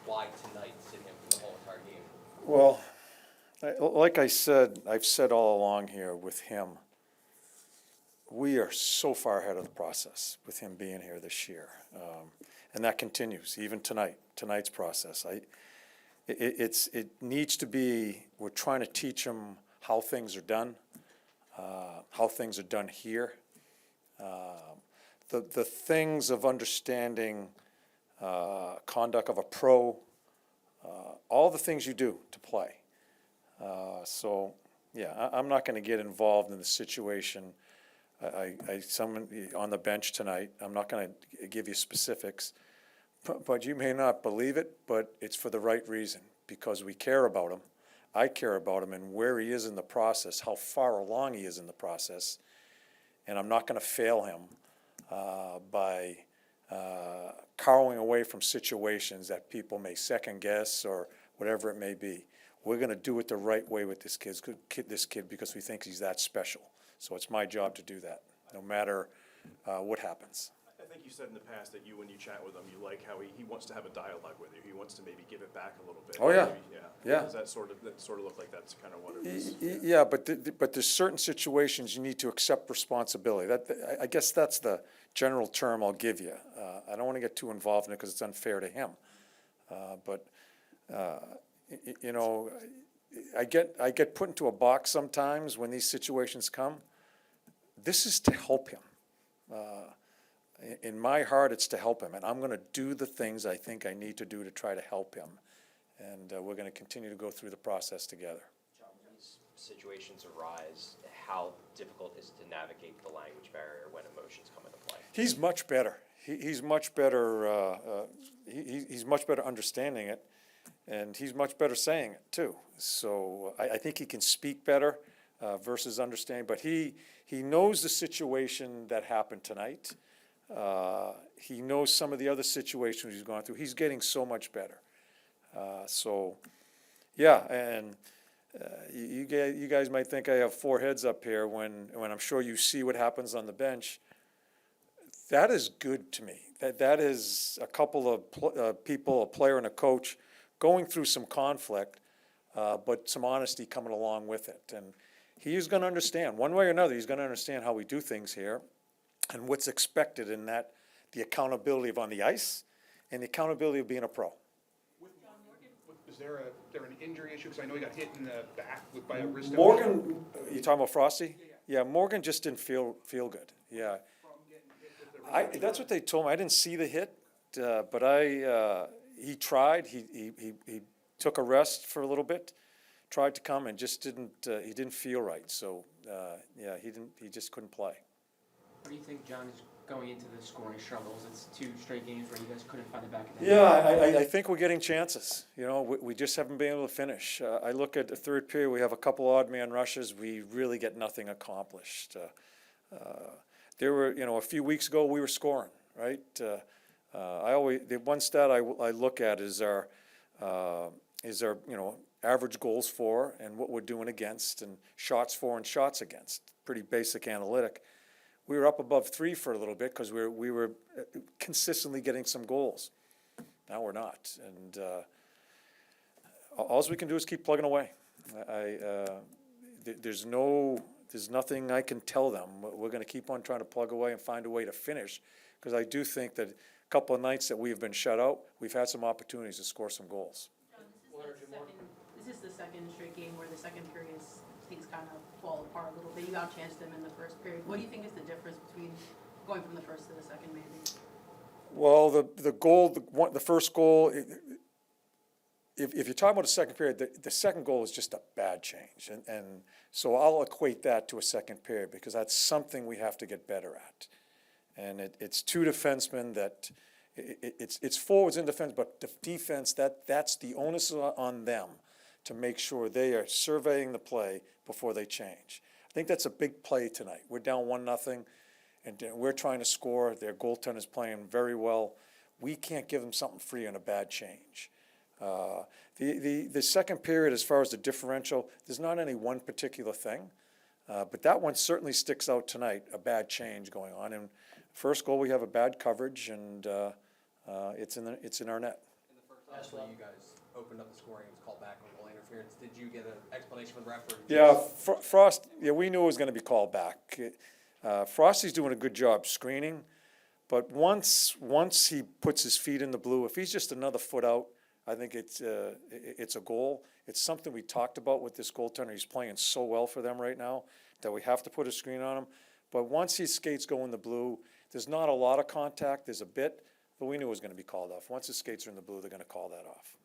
why tonight sit him for the whole entire game? Well, like I said, I've said all along here with him, we are so far ahead of the process with him being here this year. And that continues, even tonight's process. It needs to be, we're trying to teach him how things are done here. The things of understanding conduct of a pro, all the things you do to play. So, yeah, I'm not going to get involved in the situation. Someone on the bench tonight, I'm not going to give you specifics, but you may not believe it, but it's for the right reason, because we care about him. I care about him and where he is in the process, how far along he is in the process, and I'm not going to fail him by cowering away from situations that people may second guess or whatever it may be. We're going to do it the right way with this kid because we think he's that special. So it's my job to do that, no matter what happens. I think you said in the past that when you chat with him, you like how he wants to have a dialogue with you. He wants to maybe give it back a little bit. Oh, yeah. Maybe, Yeah. Does that sort of look like that's kind of what it is? Yeah, but there's certain situations you need to accept responsibility. I guess that's the general term I'll give you. I don't want to get too involved in it because it's unfair to him. You know, I get put into a box sometimes when these situations come. This is to help him. In my heart, it's to help him, and I'm going to do the things I think I need to do to try to help him. And we're going to continue to go through the process together. John, when these situations arise, how difficult is it to navigate the language barrier when emotions come into play? He's much better. He's much better. He's much better understanding it, and he's much better saying it too. So I think he can speak better versus understanding. But he knows the situation that happened tonight. He knows some of the other situations he's gone through. He's getting so much better. So, yeah, and you guys might think I have four heads up here when I'm sure you see what happens on the bench. That is good to me. That is a couple of people, a player and a coach, going through some conflict, but some honesty coming along with it. And he's going to understand, one way or another, he's going to understand how we do things here and what's expected in that, the accountability of on the ice and the accountability of being a pro. Is there an injury issue? Because I know he got hit in the back by a wrist. Morgan, you talking about Frosty? Yeah, Morgan just didn't feel good. Yeah. That's what they told me. I didn't see the hit, but he tried. He took a rest for a little bit, tried to come and just didn't. He didn't feel right. So yeah, he just couldn't play. What do you think, John, is going into the scoring struggles? It's 2 straight games where you guys couldn't find the back of the net. Yeah, I think we're getting chances. You know, we just haven't been able to finish. I look at the third period. We have a couple odd man rushes. We really get nothing accomplished. There were, a few weeks ago we were scoring, right? The one stat I look at is our average goals for and what we're doing against, and shots for and shots against. Pretty basic analytic. We were up above 3 for a little bit because we were consistently getting some goals. Now we're not, and all we can do is keep plugging away. There's nothing I can tell them. We're going to keep on trying to plug away and find a way to finish, because I do think that a couple of nights that we've been shut out, we've had some opportunities to score some goals. This is the second straight game where the second period things kind of fall apart a little bit. You outchanced them in the first period. What do you think is the difference between going from the first to the second, maybe? Well, the first goal, if you're talking about the second period, the second goal is just a bad change. And so I'll equate that to a second period, because that's something we have to get better at. And it's 2 defensemen that, it's forwards and defense, but the defense, that's the onus on them to make sure they are surveying the play before they change. I think that's a big play tonight. We're down 1-0, and we're trying to score. Their goaltender's playing very well. We can't give them something free on a bad change. The second period, as far as the differential, there's not any one particular thing, but that one certainly sticks out tonight, a bad change going on. And first goal, we have a bad coverage, and it's in our net. In the first Obviously, you guys opened up the scoring, it was called back on goal interference. Did you get an explanation from the ref? Or did you Yeah, just- Frost, yeah, we knew it was gonna be called back. Frosty's doing a good job screening, but once he puts his feet in the blue, if he's just another foot out, I think it's a goal. It's something we talked about with this goaltender. He's playing so well for them right now that we have to put a screen on him. But once his skates go in the blue, there's not a lot of contact, there's a bit, but we knew it was gonna be called off. Once his skates are in the blue, they're gonna call that off.